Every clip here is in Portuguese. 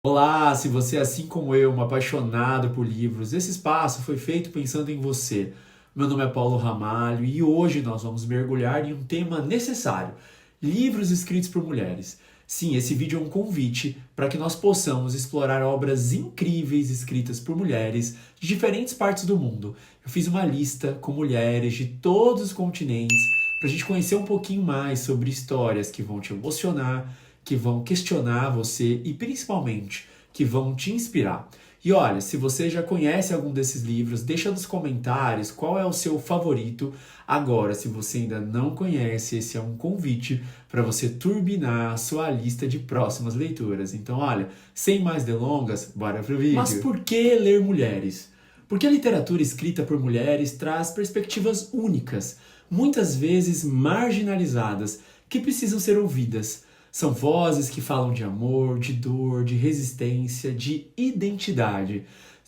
Olá, se você é assim como eu, um apaixonado por livros, esse espaço foi feito pensando em você. Meu nome é Paulo Ramalho e hoje nós vamos mergulhar em um tema necessário: livros escritos por mulheres. Sim, esse vídeo é um convite para que nós possamos explorar obras incríveis escritas por mulheres de diferentes partes do mundo. Eu fiz uma lista com mulheres de todos os continentes para a gente conhecer um pouquinho mais sobre histórias que vão te emocionar, que vão questionar você e principalmente que vão te inspirar. E olha, se você já conhece algum desses livros, deixa nos comentários qual é o seu favorito. Agora, se você ainda não conhece, esse é um convite para você turbinar a sua lista de próximas leituras. Então, olha, sem mais delongas, bora pro vídeo. Mas por que ler mulheres? Porque a literatura escrita por mulheres traz perspectivas únicas, muitas vezes marginalizadas, que precisam ser ouvidas. São vozes que falam de amor, de dor, de resistência, de identidade.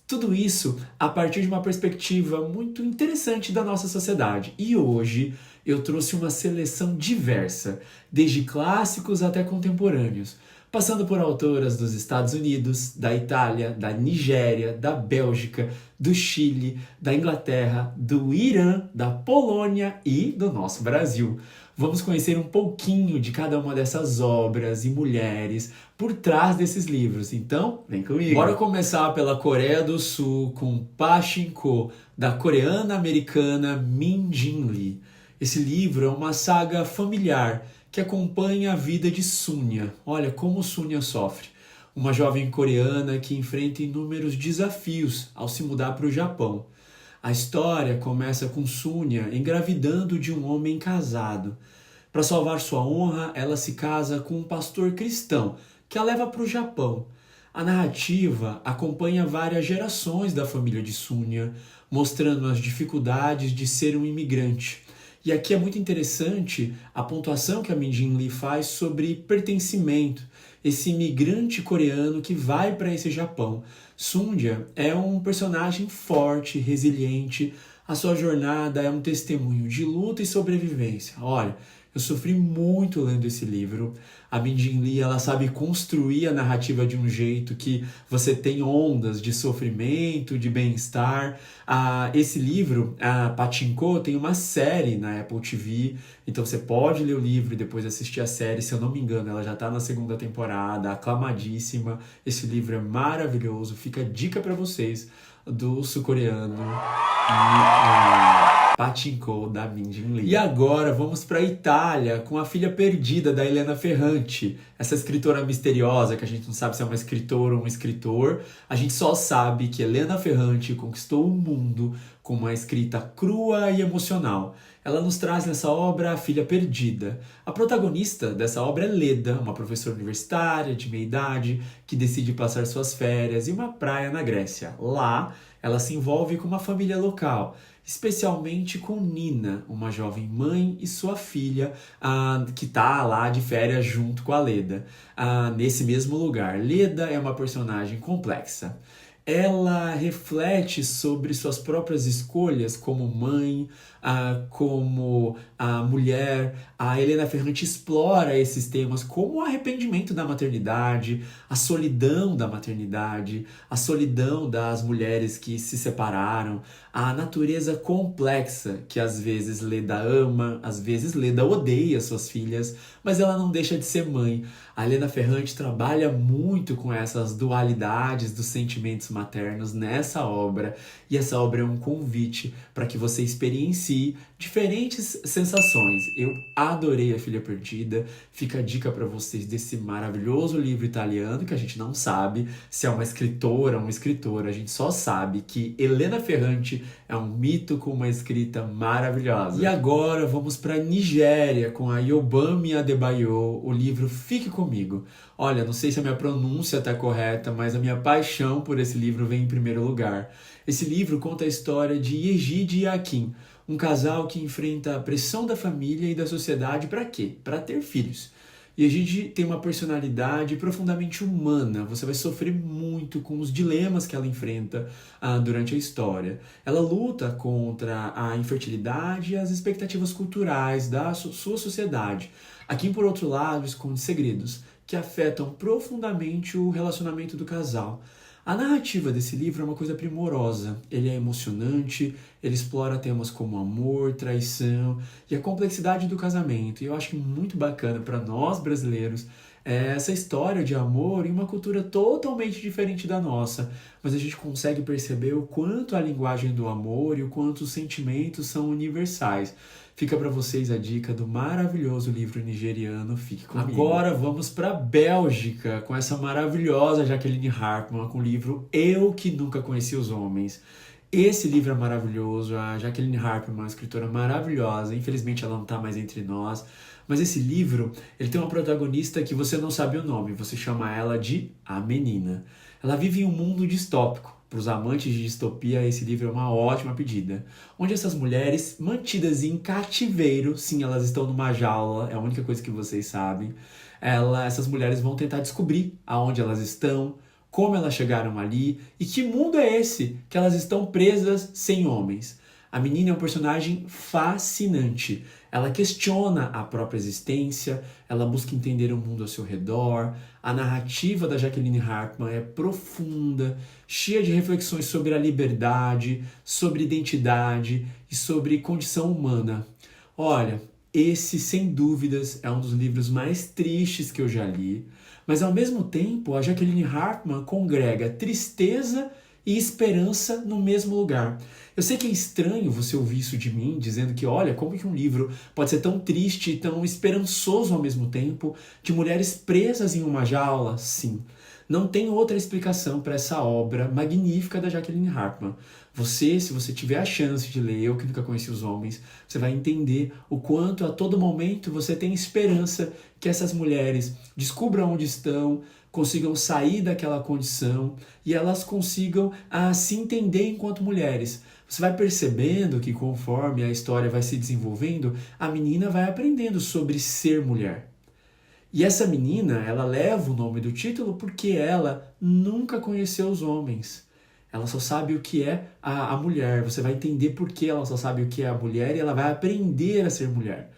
Tudo isso a partir de uma perspectiva muito interessante da nossa sociedade. E hoje eu trouxe uma seleção diversa, desde clássicos até contemporâneos, passando por autoras dos Estados Unidos, da Itália, da Nigéria, da Bélgica, do Chile, da Inglaterra, do Irã, da Polônia e do nosso Brasil. Vamos conhecer um pouquinho de cada uma dessas obras e mulheres por trás desses livros. Então, vem comigo. Bora começar pela Coreia do Sul com Pa Shin-ko, da coreana-americana Min Jin Lee. Esse livro é uma saga familiar que acompanha a vida de Sunya. Olha como Sunya sofre. Uma jovem coreana que enfrenta inúmeros desafios ao se mudar para o Japão. A história começa com Sunya engravidando de um homem casado. Para salvar sua honra, ela se casa com um pastor cristão que a leva para o Japão. A narrativa acompanha várias gerações da família de Sunya, mostrando as dificuldades de ser um imigrante. E aqui é muito interessante a pontuação que a Min Jin Lee faz sobre pertencimento, esse imigrante coreano que vai para esse Japão. Sunya é um personagem forte, resiliente, a sua jornada é um testemunho de luta e sobrevivência. Olha, eu sofri muito lendo esse livro. A Min Jin Lee, ela sabe construir a narrativa de um jeito que você tem ondas de sofrimento, de bem-estar. Esse livro, a Pachinko, tem uma série na Apple TV, então você pode ler o livro e depois assistir a série. Se eu não me engano, ela já está na segunda temporada, aclamadíssima. Esse livro é maravilhoso, fica a dica para vocês do sul-coreano Pachinko, da Min Jin Lee. E agora vamos para a Itália com A Filha Perdida, da Elena Ferrante. Essa escritora misteriosa, que a gente não sabe se é uma escritora ou um escritor. A gente só sabe que Elena Ferrante conquistou o mundo com uma escrita crua e emocional. Ela nos traz nessa obra A Filha Perdida. A protagonista dessa obra é Leda, uma professora universitária de meia idade que decide passar suas férias em uma praia na Grécia. Lá, ela se envolve com uma família local, especialmente com Nina, uma jovem mãe e sua filha que está lá de férias junto com a Leda, nesse mesmo lugar. Leda é uma personagem complexa. Ela reflete sobre suas próprias escolhas como mãe, como a mulher. A Elena Ferrante explora esses temas como o arrependimento da maternidade, a solidão da maternidade, a solidão das mulheres que se separaram, a natureza complexa que às vezes Leda ama, às vezes Leda odeia suas filhas, mas ela não deixa de ser mãe. A Elena Ferrante trabalha muito com essas dualidades dos sentimentos maternos nessa obra, e essa obra é um convite para que você experiencie diferentes sensações. Eu adorei A Filha Perdida, fica a dica para vocês desse maravilhoso livro italiano, que a gente não sabe se é uma escritora ou um escritor, a gente só sabe que Elena Ferrante é um mito com uma escrita maravilhosa. E agora vamos para a Nigéria com a Yobami Adebayo, o livro Fique Comigo. Olha, não sei se a minha pronúncia está correta, mas a minha paixão por esse livro vem em primeiro lugar. Esse livro conta a história de Yejide e Akin, um casal que enfrenta a pressão da família e da sociedade para quê? Para ter filhos. E a gente tem uma personalidade profundamente humana. Você vai sofrer muito com os dilemas que ela enfrenta durante a história. Ela luta contra a infertilidade e as expectativas culturais da sua sociedade. Aqui, por outro lado, esconde segredos que afetam profundamente o relacionamento do casal. A narrativa desse livro é uma coisa primorosa. Ele é emocionante, ele explora temas como amor, traição e a complexidade do casamento. E eu acho muito bacana para nós brasileiros essa história de amor em uma cultura totalmente diferente da nossa. Mas a gente consegue perceber o quanto a linguagem do amor e o quanto os sentimentos são universais. Fica para vocês a dica do maravilhoso livro nigeriano Fique Comigo. Agora vamos para a Bélgica com essa maravilhosa Jacqueline Harpman com o livro Eu Que Nunca Conheci os Homens. Esse livro é maravilhoso, a Jacqueline Harpman é uma escritora maravilhosa, infelizmente ela não está mais entre nós, mas esse livro ele tem uma protagonista que você não sabe o nome, você chama ela de A Menina. Ela vive em um mundo distópico. Para os amantes de distopia, esse livro é uma ótima pedida. Onde essas mulheres, mantidas em cativeiro, sim, elas estão numa jaula, é a única coisa que vocês sabem, essas mulheres vão tentar descobrir aonde elas estão, como elas chegaram ali e que mundo é esse que elas estão presas sem homens. A menina é um personagem fascinante. Ela questiona a própria existência, ela busca entender o mundo ao seu redor. A narrativa da Jacqueline Harpman é profunda, cheia de reflexões sobre a liberdade, sobre identidade e sobre condição humana. Olha, esse, sem dúvidas, é um dos livros mais tristes que eu já li, mas ao mesmo tempo a Jacqueline Harpman congrega tristeza e esperança no mesmo lugar. Eu sei que é estranho você ouvir isso de mim, dizendo que, olha, como que um livro pode ser tão triste e tão esperançoso ao mesmo tempo, de mulheres presas em uma jaula? Sim. Não tem outra explicação para essa obra magnífica da Jacqueline Harpman. Você, se você tiver a chance de ler Eu Que Nunca Conheci os Homens, você vai entender o quanto a todo momento você tem esperança que essas mulheres descubram onde estão, consigam sair daquela condição e elas consigam se entender enquanto mulheres. Você vai percebendo que conforme a história vai se desenvolvendo, a menina vai aprendendo sobre ser mulher. E essa menina, ela leva o nome do título porque ela nunca conheceu os homens. Ela só sabe o que é a mulher. Você vai entender por que ela só sabe o que é a mulher e ela vai aprender a ser mulher.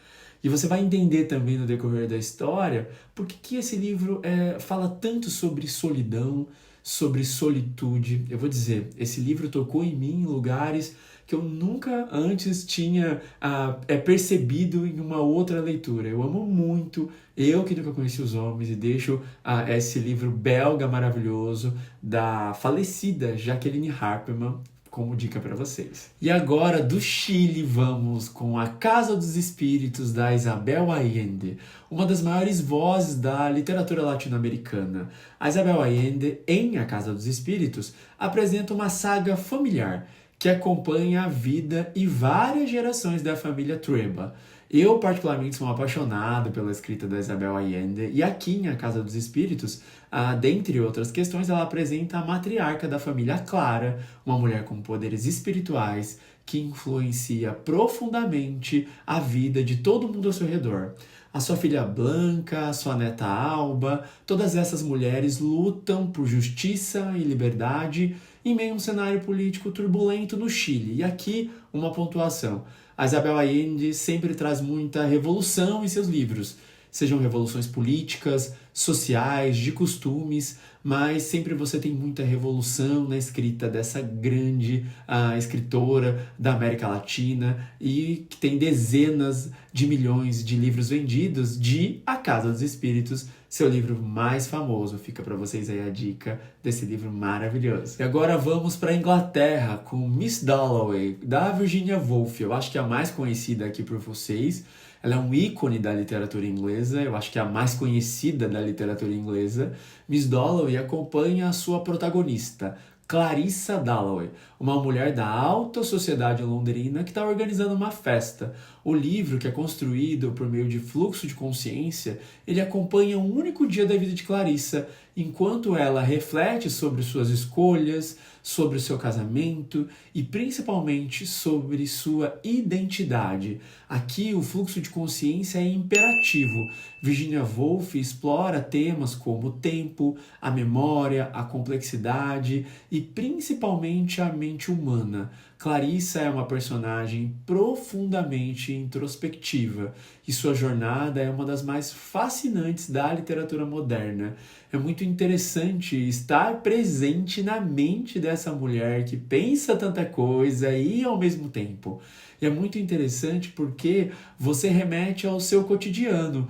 E você vai entender também no decorrer da história por que esse livro fala tanto sobre solidão, sobre solitude. Eu vou dizer, esse livro tocou em mim em lugares que eu nunca antes tinha percebido em uma outra leitura. Eu amo muito Eu Que Nunca Conheci os Homens e deixo esse livro belga maravilhoso da falecida Jacqueline Harpman como dica para vocês. E agora do Chile vamos com A Casa dos Espíritos da Isabel Allende, uma das maiores vozes da literatura latino-americana. A Isabel Allende, em A Casa dos Espíritos, apresenta uma saga familiar que acompanha a vida e várias gerações da família Trueba. Eu, particularmente, sou um apaixonado pela escrita da Isabel Allende e aqui em A Casa dos Espíritos, dentre outras questões, ela apresenta a matriarca da família Clara, uma mulher com poderes espirituais que influencia profundamente a vida de todo mundo ao seu redor. A sua filha Blanca, a sua neta Alba, todas essas mulheres lutam por justiça e liberdade em meio a um cenário político turbulento no Chile. E aqui, uma pontuação. A Isabel Allende sempre traz muita revolução em seus livros, sejam revoluções políticas, sociais, de costumes, mas sempre você tem muita revolução na escrita dessa grande escritora da América Latina e que tem dezenas de milhões de livros vendidos de A Casa dos Espíritos, seu livro mais famoso. Fica para vocês aí a dica desse livro maravilhoso. E agora vamos para a Inglaterra com Miss Dalloway, da Virginia Woolf. Eu acho que é a mais conhecida aqui por vocês. Ela é um ícone da literatura inglesa, eu acho que é a mais conhecida da literatura inglesa. Miss Dalloway acompanha a sua protagonista, Clarissa Dalloway, uma mulher da alta sociedade londrina que está organizando uma festa. O livro, que é construído por meio de fluxo de consciência, ele acompanha um único dia da vida de Clarissa enquanto ela reflete sobre suas escolhas, sobre o seu casamento e principalmente sobre sua identidade. Aqui o fluxo de consciência é imperativo. Virginia Woolf explora temas como o tempo, a memória, a complexidade e principalmente a mente humana. Clarissa é uma personagem profundamente introspectiva e sua jornada é uma das mais fascinantes da literatura moderna. É muito interessante estar presente na mente dessa mulher que pensa tanta coisa e ao mesmo tempo. E é muito interessante porque você remete ao seu cotidiano,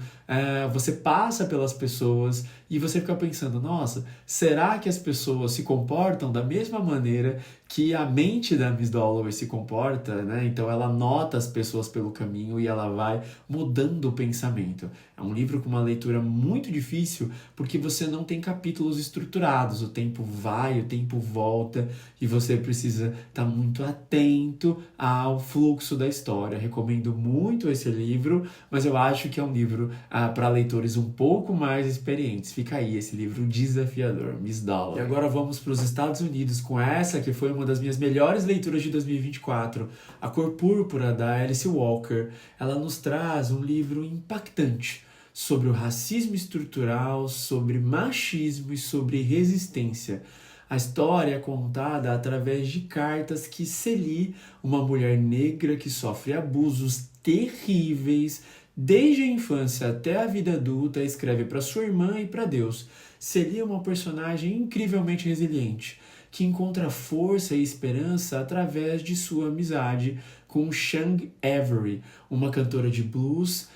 você passa pelas pessoas e você fica pensando, nossa, será que as pessoas se comportam da mesma maneira que a mente da Miss Dalloway se comporta, né? Então ela nota as pessoas pelo caminho e ela vai mudando o pensamento. É um livro com uma leitura muito difícil porque você não tem capítulos estruturados, o tempo vai, o tempo volta e você precisa estar muito atento ao fluxo da história. Recomendo muito esse livro, mas eu acho que é um livro para leitores um pouco mais experientes. Fica aí esse livro desafiador, Miss Dalloway. E agora vamos para os Estados Unidos com essa que foi uma das minhas melhores leituras de 2024, A Cor Púrpura, da Alice Walker. Ela nos traz um livro impactante sobre o racismo estrutural, sobre machismo e sobre resistência. A história é contada através de cartas que Celie, uma mulher negra que sofre abusos terríveis desde a infância até a vida adulta, escreve para sua irmã e para Deus. Celie é uma personagem incrivelmente resiliente, que encontra força e esperança através de sua amizade com Shang Avery, uma cantora de blues,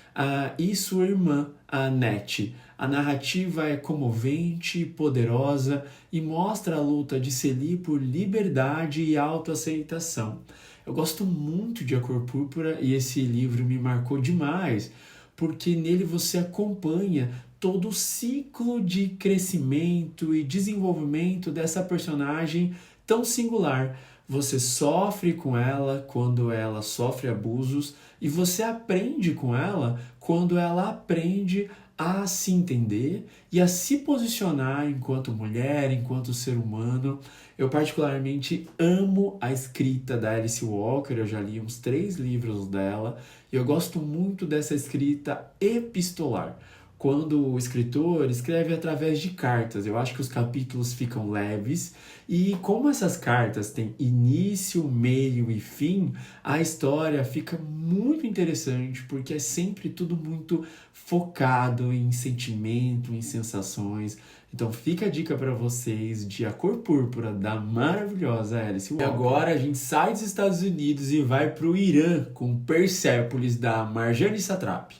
e sua irmã, a Nettie. A narrativa é comovente e poderosa e mostra a luta de Celie por liberdade e autoaceitação. Eu gosto muito de A Cor Púrpura e esse livro me marcou demais, porque nele você acompanha todo o ciclo de crescimento e desenvolvimento dessa personagem tão singular. Você sofre com ela quando ela sofre abusos e você aprende com ela quando ela aprende a se entender e a se posicionar enquanto mulher, enquanto ser humano. Eu particularmente amo a escrita da Alice Walker, eu já li uns 3 livros dela, e eu gosto muito dessa escrita epistolar. Quando o escritor escreve através de cartas, eu acho que os capítulos ficam leves e como essas cartas têm início, meio e fim, a história fica muito interessante porque é sempre tudo muito focado em sentimento, em sensações. Então fica a dica para vocês de A Cor Púrpura, da maravilhosa Alice Walker. E agora a gente sai dos Estados Unidos e vai para o Irã com Persépolis, da Marjane Satrapi.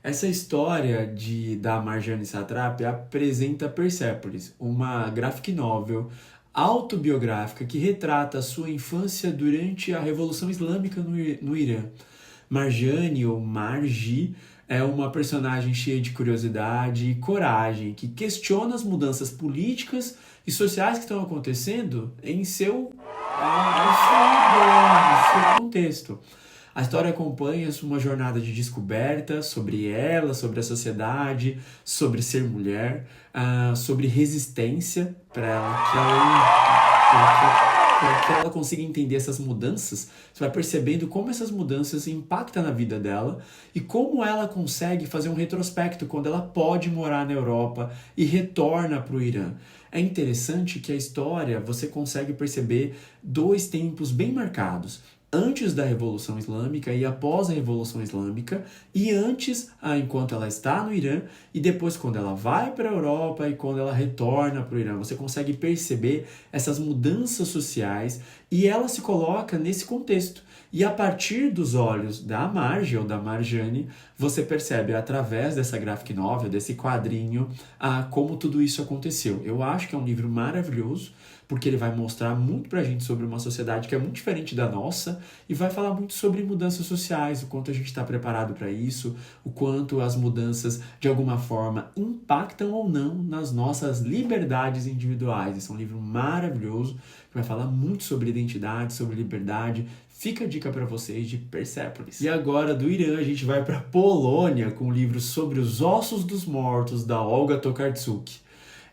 Essa história da Marjane Satrapi apresenta Persépolis, uma graphic novel autobiográfica que retrata a sua infância durante a Revolução Islâmica no Irã. Marjane, ou Marji, é uma personagem cheia de curiosidade e coragem, que questiona as mudanças políticas e sociais que estão acontecendo em seu contexto. A história acompanha uma jornada de descoberta sobre ela, sobre a sociedade, sobre ser mulher, sobre resistência para que ela consiga entender essas mudanças. Você vai percebendo como essas mudanças impactam na vida dela e como ela consegue fazer um retrospecto quando ela pode morar na Europa e retorna para o Irã. É interessante que a história você consegue perceber 2 tempos bem marcados. Antes da Revolução Islâmica e após a Revolução Islâmica, e antes, enquanto ela está no Irã, e depois quando ela vai para a Europa e quando ela retorna para o Irã. Você consegue perceber essas mudanças sociais e ela se coloca nesse contexto. E a partir dos olhos da Marji, ou da Marjane, você percebe através dessa graphic novel, desse quadrinho, como tudo isso aconteceu. Eu acho que é um livro maravilhoso, porque ele vai mostrar muito pra gente sobre uma sociedade que é muito diferente da nossa e vai falar muito sobre mudanças sociais, o quanto a gente está preparado para isso, o quanto as mudanças, de alguma forma, impactam ou não nas nossas liberdades individuais. Esse é um livro maravilhoso, que vai falar muito sobre identidade, sobre liberdade. Fica a dica para vocês de Persépolis. E agora, do Irã, a gente vai para Polônia com o livro Sobre os Ossos dos Mortos, da Olga Tokarczuk.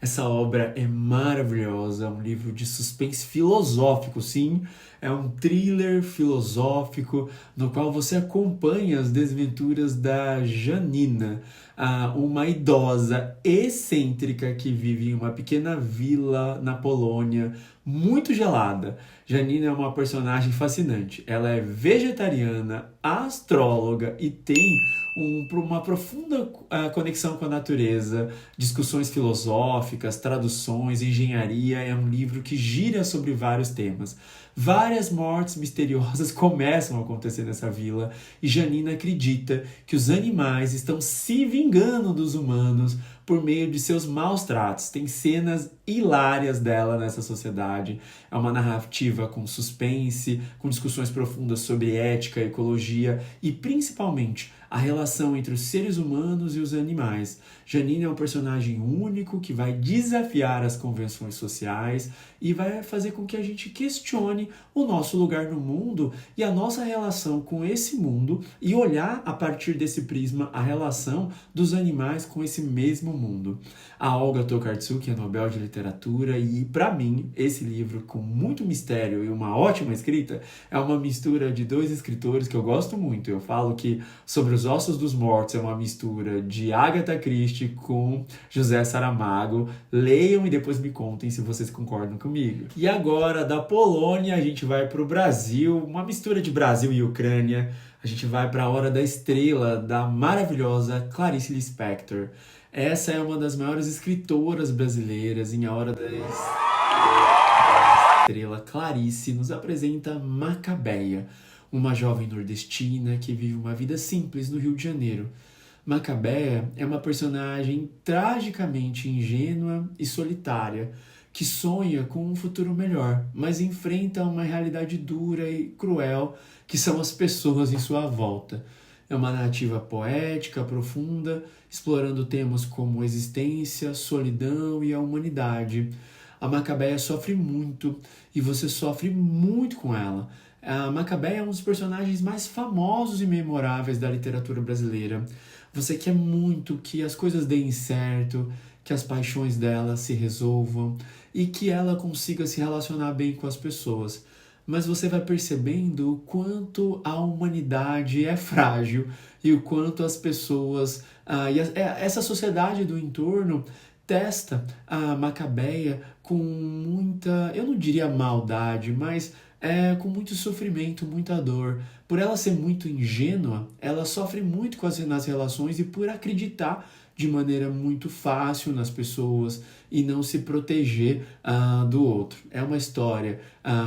Essa obra é maravilhosa, é um livro de suspense filosófico, sim, é um thriller filosófico no qual você acompanha as desventuras da Janina, uma idosa excêntrica que vive em uma pequena vila na Polônia, muito gelada. Janina é uma personagem fascinante. Ela é vegetariana, astróloga e tem uma profunda conexão com a natureza, discussões filosóficas, traduções, engenharia. É um livro que gira sobre vários temas. Várias mortes misteriosas começam a acontecer nessa vila e Janina acredita que os animais estão se vingando dos humanos por meio de seus maus tratos. Tem cenas hilárias dela nessa sociedade. É uma narrativa com suspense, com discussões profundas sobre ética, ecologia e principalmente a relação entre os seres humanos e os animais. Janine é um personagem único que vai desafiar as convenções sociais e vai fazer com que a gente questione o nosso lugar no mundo e a nossa relação com esse mundo e olhar a partir desse prisma a relação dos animais com esse mesmo mundo. A Olga Tokarczuk é Nobel de Literatura e, para mim, esse livro, com muito mistério e uma ótima escrita, é uma mistura de dois escritores que eu gosto muito. Eu falo que Sobre os Ossos dos Mortos é uma mistura de Agatha Christie com José Saramago. Leiam e depois me contem se vocês concordam comigo. E agora, da Polônia, a gente vai para o Brasil, uma mistura de Brasil e Ucrânia. A gente vai para A Hora da Estrela, da maravilhosa Clarice Lispector. Essa é uma das maiores escritoras brasileiras. Em A Hora da Estrela, Clarice nos apresenta Macabeia, uma jovem nordestina que vive uma vida simples no Rio de Janeiro. Macabeia é uma personagem tragicamente ingênua e solitária, que sonha com um futuro melhor, mas enfrenta uma realidade dura e cruel que são as pessoas em sua volta. É uma narrativa poética, profunda, explorando temas como existência, solidão e a humanidade. A Macabeia sofre muito e você sofre muito com ela. A Macabeia é um dos personagens mais famosos e memoráveis da literatura brasileira. Você quer muito que as coisas deem certo, que as paixões dela se resolvam e que ela consiga se relacionar bem com as pessoas. Mas você vai percebendo o quanto a humanidade é frágil e o quanto as pessoas, essa sociedade do entorno testa a Macabeia com muita, eu não diria maldade, mas com muito sofrimento, muita dor. Por ela ser muito ingênua, ela sofre muito nas relações e por acreditar de maneira muito fácil nas pessoas e não se proteger do outro. É uma história,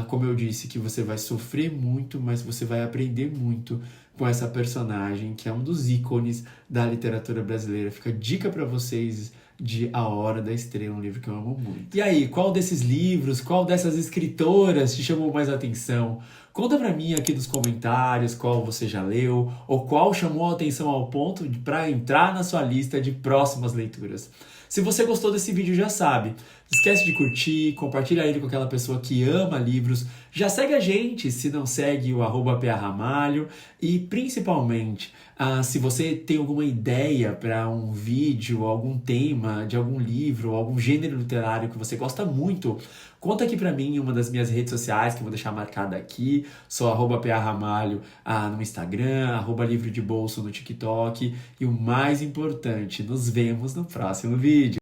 como eu disse, que você vai sofrer muito, mas você vai aprender muito com essa personagem, que é um dos ícones da literatura brasileira. Fica a dica para vocês de A Hora da Estrela, um livro que eu amo muito. E aí, qual desses livros, qual dessas escritoras te chamou mais atenção? Conta pra mim aqui nos comentários qual você já leu ou qual chamou a atenção ao ponto para entrar na sua lista de próximas leituras. Se você gostou desse vídeo, já sabe, não esquece de curtir, compartilha ele com aquela pessoa que ama livros, já segue a gente se não segue o @PARramalho e principalmente, se você tem alguma ideia para um vídeo, algum tema de algum livro, algum gênero literário que você gosta muito, conta aqui pra mim em uma das minhas redes sociais, que eu vou deixar marcada aqui. Sou @PARramalho no Instagram, @livro de bolso no TikTok. E o mais importante, nos vemos no próximo vídeo.